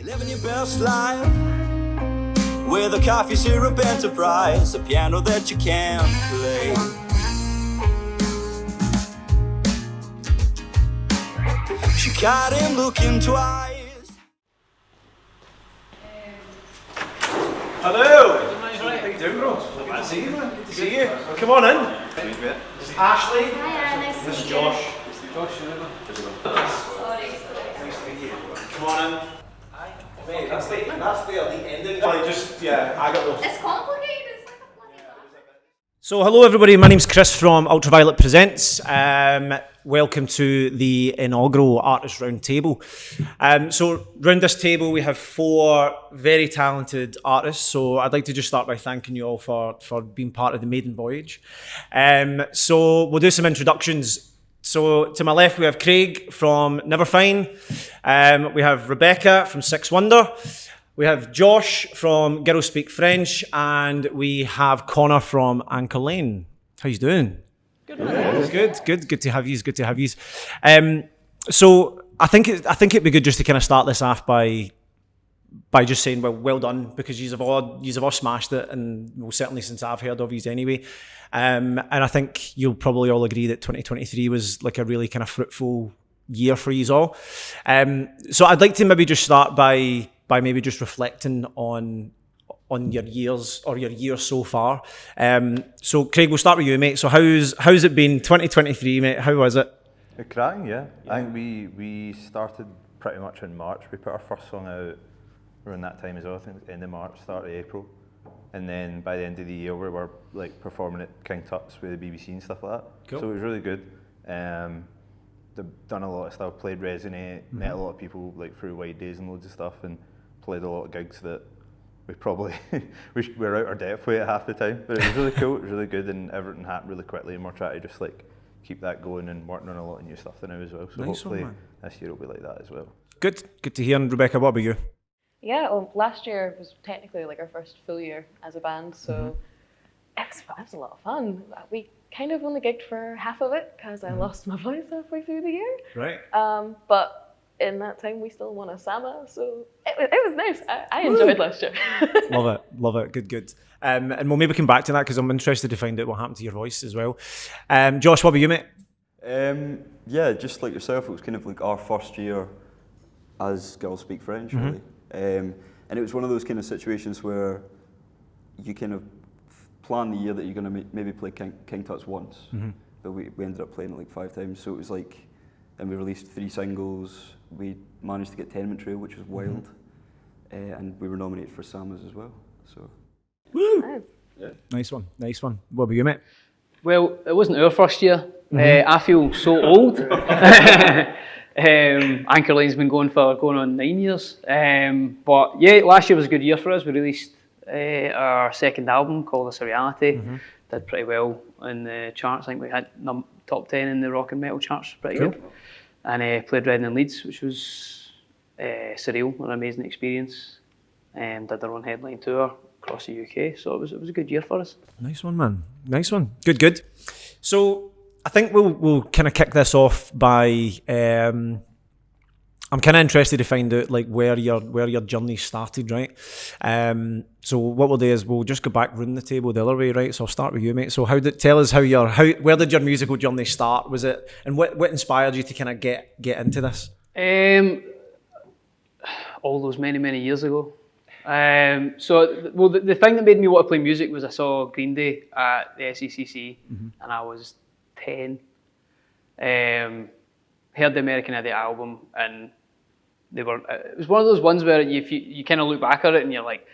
Living your best life with a coffee syrup enterprise, a piano that you can play. She caught him looking twice. Hello! How you doing, bro? Good to see you, man. Good to see you. Come on in. This is Ashley. Hiya, nice to meet you. This is Josh. Josh, you know. Sorry. Nice to meet you. Come on in. Mate, that's the ending. Like, just, yeah, I got those. It's complicated, it's like a bloody lot. So hello everybody, my name's Kris from Ultraviolet Presents. Welcome to the inaugural Artist Roundtable. So round this table we have 4 very talented artists, so I'd like to just start by thanking you all for being part of the maiden voyage. So we'll do some introductions. So to my left we have Craig from Never Fine, we have Rebecca from Six Wonder, we have Josh from Girls Speak French, and we have Connor from Anchor Lane. How you doing? Good, man. Good to have you. Good to have you. So I think it'd be good just to kind of start this off by just saying, well done, because you've all smashed it, and well, certainly since I've heard of you anyway. And I think you'll probably all agree that 2023 was like a really kind of fruitful year for you all. So I'd like to maybe just start by maybe just reflecting on your years or your year so far. So Craig, we'll start with you, mate. So how's it been 2023, mate? How was it? Crying, yeah. I think we started pretty much in March. We put our first song out around that time as well. I think it was end of March, start of April. And then by the end of the year, we were like performing at King Tut's with the BBC and stuff like that. Cool. So it was really good. They've done a lot of stuff, played Resonate, met a lot of people like through Wide Days and loads of stuff, and played a lot of gigs that we probably we were out our depth with at half the time. But it was really cool, it was really good, and everything happened really quickly, and we're trying to just like keep that going and working on a lot of new stuff now as well. So nice hopefully one, this year will be like that as well. Good to hear. And Rebecca, what about you? Yeah, well, last year was technically like our first full year as a band, so it was a lot of fun. We kind of only gigged for half of it because I lost my voice halfway through the year. Right. But in that time, we still won a SAMA, so it was nice. I enjoyed last year. Love it. Good. And we'll maybe come back to that because I'm interested to find out what happened to your voice as well. Josh, what about you, mate? Yeah, just like yourself, it was kind of like our first year as Girls Speak French, really. And it was one of those kind of situations where you kind of plan the year that you're going to maybe play King Tut's once, but we ended up playing it like 5 times. So it was like, and we released 3 singles. We managed to get Tenement Trail, which was wild, and we were nominated for SAMAs as well. So, woo! Yeah. Nice one. What about you, mate? Well, it wasn't our first year. I feel so old. Anchor Lane's been going on 9 years. But yeah, last year was a good year for us. We released our second album called This a Reality. Did pretty well in the charts. I think we had top 10 in the rock and metal charts, pretty good. And played Reading and Leeds, which was surreal, an amazing experience. Did our own headline tour across the UK, so it was a good year for us. Nice one, man. Nice one. Good. So I think we'll kind of kick this off by I'm kind of interested to find out like where your journey started, right? So what we'll do is we'll just go back round the table the other way, right? So I'll start with you, mate. So tell us where did your musical journey start? Was it, and what inspired you to kind of get into this? All those many years ago. The thing that made me want to play music was I saw Green Day at the SECC, and I was 10. Heard the American Idiot album, and it was one of those ones where you kind of look back at it and you're like,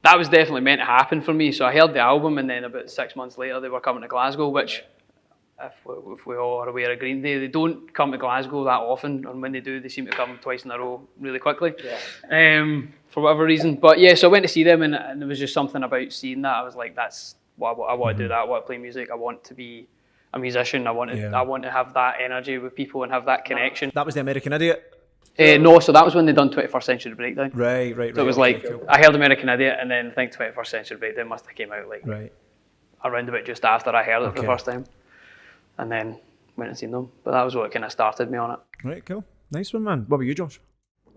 that was definitely meant to happen for me. So I heard the album, and then about 6 months later they were coming to Glasgow, which if we all are aware of Green Day, they don't come to Glasgow that often, and when they do, they seem to come twice in a row really quickly, for whatever reason. But yeah, so I went to see them, and there was just something about seeing that. I was like, that's what I want to do. That I want to play music. I want to be a musician. I want to have that energy with people and have that connection. That was the American Idiot? No, so that was when they done 21st Century Breakdown. Right. So it was cool. I heard American Idiot, and then I think 21st Century Breakdown must have came out around about just after I heard it for the first time. And then went and seen them. But that was what kind of started me on it. Right, cool. Nice one, man. What about you, Josh?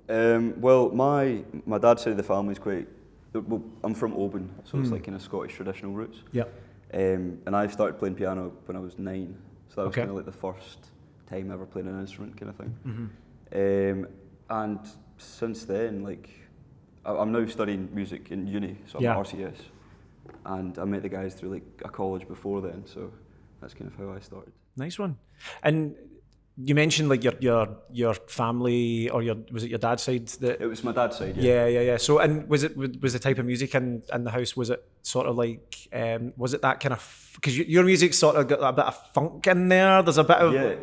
Well, my dad's side of the family is quite. Well, I'm from Oban, so it's like kind of Scottish traditional roots. Yep. And I started playing piano when I was 9, so that was Okay. kind of like the first time ever playing an instrument, kind of thing. Mm-hmm. And since then, like, I'm now studying music in uni, so I'm Yeah. at RCS, and I met the guys through like a college before then, so that's kind of how I started. Nice one. And you mentioned like your family, or was it your dad's side that? It was my dad's side, yeah. Yeah. So, and was the type of music in the house? Was it sort of like was it that kind of? Because your music sort of got a bit of funk in there. There's a bit of Yeah.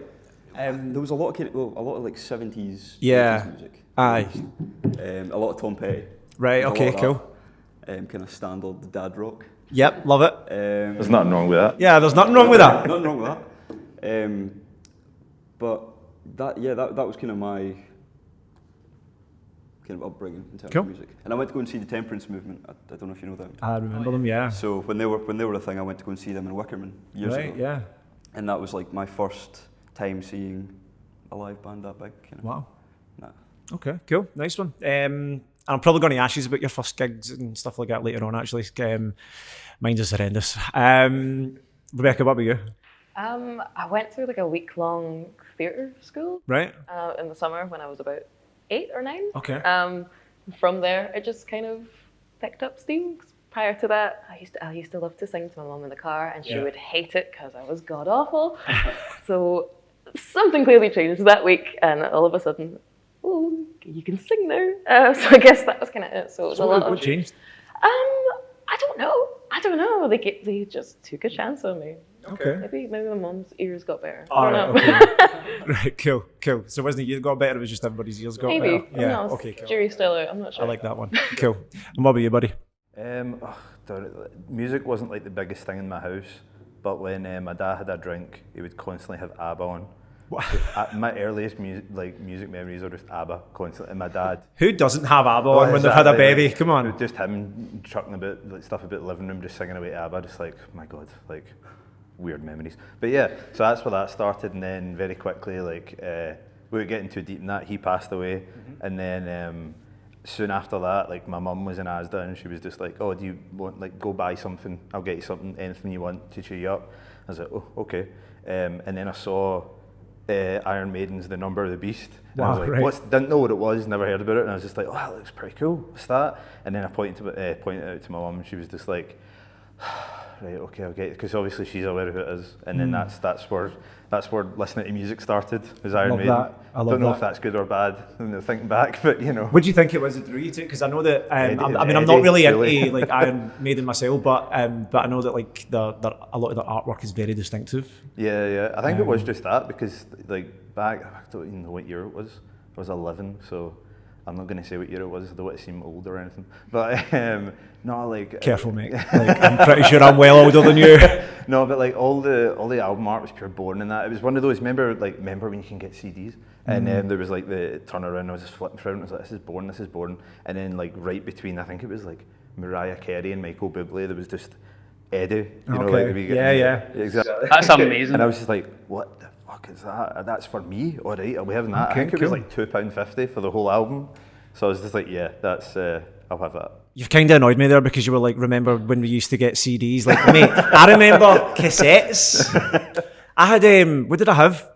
There was a lot of like 70s, Yeah. 80s music. Aye. A lot of Tom Petty. Right. There's a Okay. lot of Cool. that, kind of standard dad rock. Yep. Love it. There's nothing wrong with that. Yeah. There's nothing wrong with that. Nothing wrong with that. But that was kind of my kind of upbringing in terms Cool. of music. And I went to go and see the Temperance Movement. I don't know if you know them. I remember them. Yeah. So when they were a thing, I went to go and see them in Wickerman years Right. ago. Yeah. And that was like my first time seeing a live band that big. Kind of. Wow. Nah. Okay, cool, nice one. I'm probably going to ask you about your first gigs and stuff like that later on. Actually, mine's just horrendous. Rebecca, what about you? I went through like a week-long theatre school Right. in the summer when I was about 8 or 9. Okay. From there, it just kind of picked up steam. Prior to that, I used to love to sing to my mum in the car, and she would hate it because I was god awful. So something clearly changed that week, and all of a sudden, oh, you can sing now. So I guess that was kind of it. So it was a lot what of. changed? I don't know. They just took a chance on me. Okay. Maybe my mum's ears got better. All I right, don't know. okay. Right, cool. So it wasn't you that got better, it was just everybody's ears got Maybe. better. Yeah, No, okay, cool. jury's still out. I'm not sure. I like that one. Cool. And what about you, buddy? Music wasn't like the biggest thing in my house, but when my dad had a drink, he would constantly have ABBA on. What? My earliest music memories are just ABBA constantly, and my dad. Who doesn't have ABBA on when they've had a baby? Come on. Just him chucking a bit like stuff about the living room, just singing away to ABBA, just like, my God, like weird memories. But yeah, so that's where that started, and then very quickly, like without getting too deep in that, he passed away, and then soon after that, like my mum was in Asda, and she was just like, "Oh, do you want like go buy something? I'll get you something, anything you want to cheer you up." I was like, "Oh, okay." And then I saw Iron Maiden's "The Number of the Beast." And I was like, right. didn't know what it was, never heard about it, and I was just like, "Oh, that looks pretty cool. What's that?" And then I pointed it out to my mum, and she was just like, "Right, okay, I'll get it," because obviously she's aware of who it is. And then that's where listening to music started. Was Iron Love Maiden. that. I love don't know that. if that's good or bad. Thinking back, but you know. What do you think it was that drew you to it? Because I know that I'm not Eddie, really really. into like Iron Maiden myself, but I know that like a lot of the artwork is very distinctive. Yeah. I think it was just that because like back, I don't even know what year it was. I was 11, so I'm not going to say what year it was. I don't want to seem old or anything. But no, like Careful, mate. Like, I'm pretty sure I'm well older than you. No, but like all the album art was pure boring in that. It was one of those. Remember when you can get CDs, and then there was like the turnaround. I was just flipping through, and I was like, this is boring. And then like right between, I think it was like Mariah Carey and Michael Bublé, there was just Eddie. You know, like Yeah. exactly. That's amazing. And I was just like, what the fuck is that? That's for me? All right, are we having that? I think it was like £2.50 for the whole album. So I was just like, yeah, that's I'll have that. You've kind of annoyed me there because you were like, remember when we used to get CDs? Like, mate, I remember cassettes. I had, what did I have?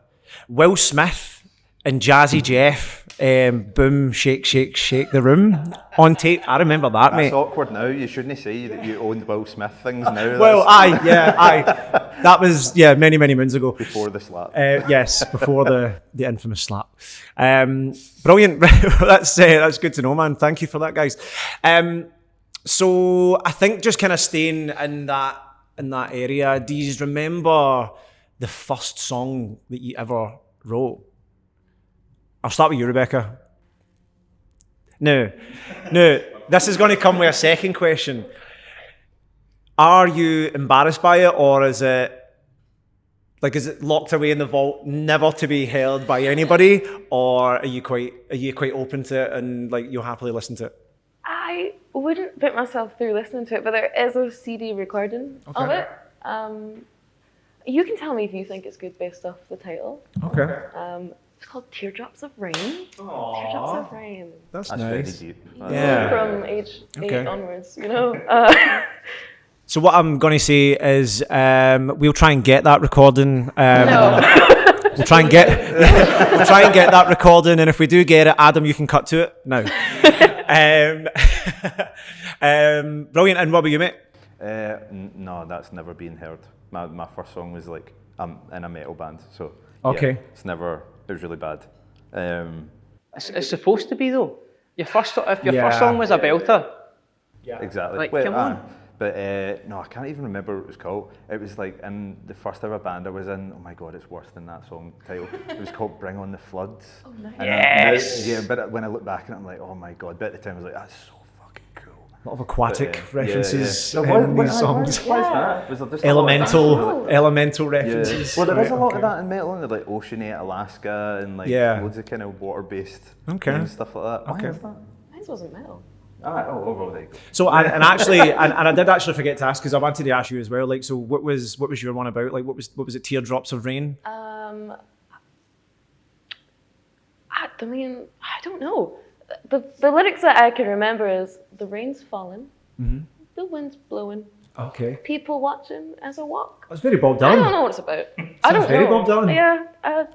Will Smith and Jazzy Jeff, Boom, Shake, Shake, Shake the Room on tape. I remember that, mate. It's awkward now. You shouldn't say that you owned Will Smith things now. Well, aye. That was, many, many moons ago. Before the slap. Yes, before the infamous slap. Brilliant. That's good to know, man. Thank you for that, guys. So I think just kind of staying in that area, do you remember the first song that you ever wrote? I'll start with you, Rebecca. No. This is going to come with a second question. Are you embarrassed by it, or is it locked away in the vault, never to be heard by anybody, or are you quite open to it and like you'll happily listen to it? I wouldn't put myself through listening to it, but there is a CD recording of it. You can tell me if you think it's good based off the title. Okay. called Teardrops of Rain. Teardrops of Rain. That's That's nice. very deep. Yeah. From age 8 Okay. onwards, you know. So what I'm going to say is we'll try and get that recording. No. We'll try and get that recording, and if we do get it, Adam, you can cut to it now. Brilliant. And what about you, mate? No, that's never been heard. My first song was like, I'm in a metal band, so Okay. yeah, it was really bad. It's supposed to be though. If your Yeah. first song was a belter, Exactly. Like, come on. But no, I can't even remember what it was called. It was like in the first ever band I was in. Oh my god, it's worse than that song title. It was called "Bring on the Floods." Oh, nice. And Yes. but when I look back on it, I'm like, oh my god. But at the time, I was like, that's so fucking cool. A lot of aquatic But, references Yeah. in these songs. Why is that? Was there just a lot of that? Elemental references. Well, there is a Right, lot okay. of that in metal, and like Oceanate, Alaska, and like Yeah. loads of kind of water-based Okay. and stuff like that. Why Okay. is that? Mine wasn't metal. Well, there you go. So and actually, and I did actually forget to ask because I wanted to ask you as well. Like, so what was your one about? Like, what was it? Teardrops of Rain. I mean, I don't know. The lyrics that I can remember is the rain's falling, the wind's blowing, Okay. people watching as I walk. That's very Bob I don't Dylan. know what it's about. I don't very know. Bob Dylan. Yeah,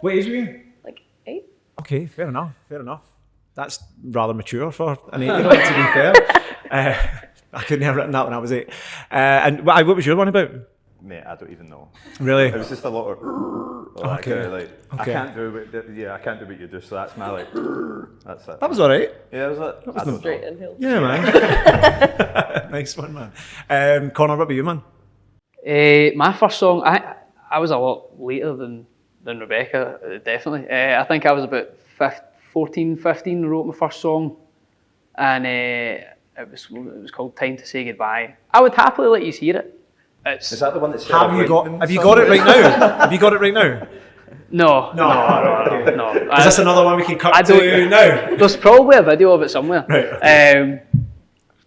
What age were you? like 8. Okay, fair enough. Fair enough. That's rather mature for an 8-year-old, to be fair. I couldn't have written that when I was 8. And what was your one about? Mate, I don't even know. Really? It was just a lot of Okay. kind of like I Okay. can't do what you do. So that's my like. That's it. That was all right. Yeah, was it? I don't Straight know. in hills. Yeah, man. Nice one, man. Connor, what about you, man? my first song, I was a lot later than Rebecca, definitely. I think I was about 14, 15, wrote my first song, and it was called "Time to Say Goodbye." I would happily let you hear it. Is that the one that's Have you got it right now? Have you got it right now? No. Is this another one we can cut to now? There's probably a video of it somewhere. Right.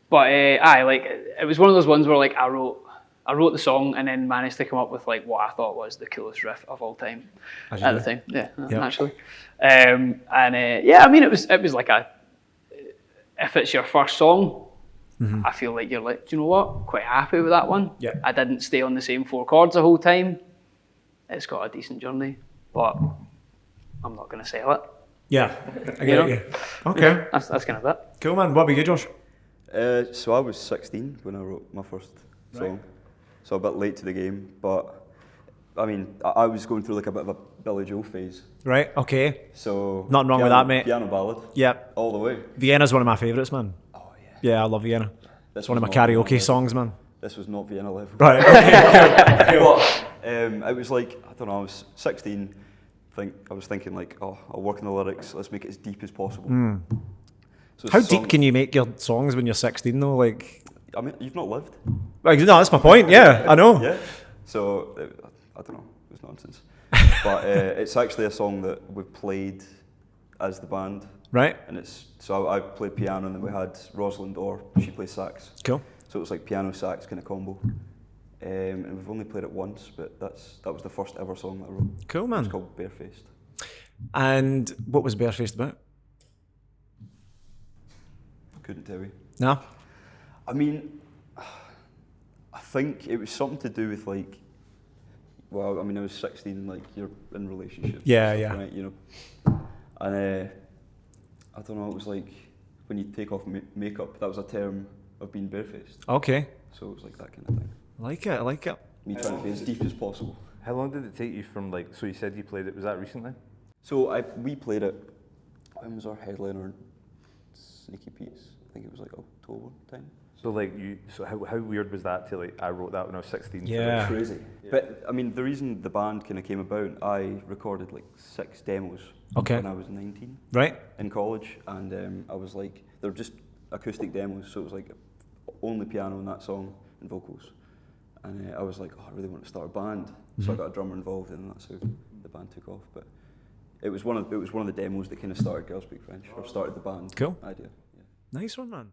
But it was one of those ones where like I wrote the song and then managed to come up with like what I thought was the coolest riff of all time As you at do. the time. Yeah, Yep. naturally. I mean it was like if it's your first song, I feel like you're like, do you know what? Quite happy with that one. Yeah. I didn't stay on the same 4 chords the whole time. It's got a decent journey, but I'm not going to sell it. Yeah, I You get know? you. Okay, That's kind of it. cool, man. What about you, Josh? So I was 16 when I wrote my first song, so a bit late to the game. But I mean, I was going through like a bit of a Billy Joel phase. Right, okay. So Nothing wrong with that, mate. Piano ballad, Yeah, all the way. Vienna's one of my favourites, man. Oh yeah. Yeah, I love Vienna. This It's one of my was not Vienna karaoke level. songs, man. This was not Vienna level. Right, okay. But it was like, I don't know, I was 16. I was thinking like, oh, I'll work on the lyrics. Let's make it as deep as possible. So How deep can you make your songs when you're 16 though? Like, I mean, you've not lived. no, that's my point. Yeah, I know. Yeah. So I don't know. It was nonsense. But it's actually a song that we've played as the band, Right, and so I played piano, and then we had Rosalind Orr. She plays sax. cool. So it was like piano sax kind of combo. And we've only played it once, but that was the first ever song that I wrote. Cool, man. It's called Barefaced. And what was Barefaced about? Couldn't tell you. No? I mean, I think it was something to do with like, well, I mean, I was 16, like you're in relationships. Yeah, and yeah. stuff, right, you know. And I don't know, it was like when you take off makeup, that was a term of being barefaced. Okay. So it was like that kind of thing. I like it. Me trying to be as deep as possible. How long did it take you from like? So you said you played it. Was that recently? So we played it. When was our headliner? Sneaky Pete's. I think it was like October time. So like how weird was that to like I wrote that when I was 16? Yeah. Crazy. But I mean, the reason the band kind of came about, I recorded like 6 demos Okay. when I was 19 Right? in college, and I was like, they were just acoustic demos, so it was like only piano in that song and vocals. And I was like, oh, I really want to start a band, so I got a drummer involved, and that's how the band took off. But it was one of the demos that kind of started Girls Speak French, or started the band Cool. idea. Yeah. Nice one, man.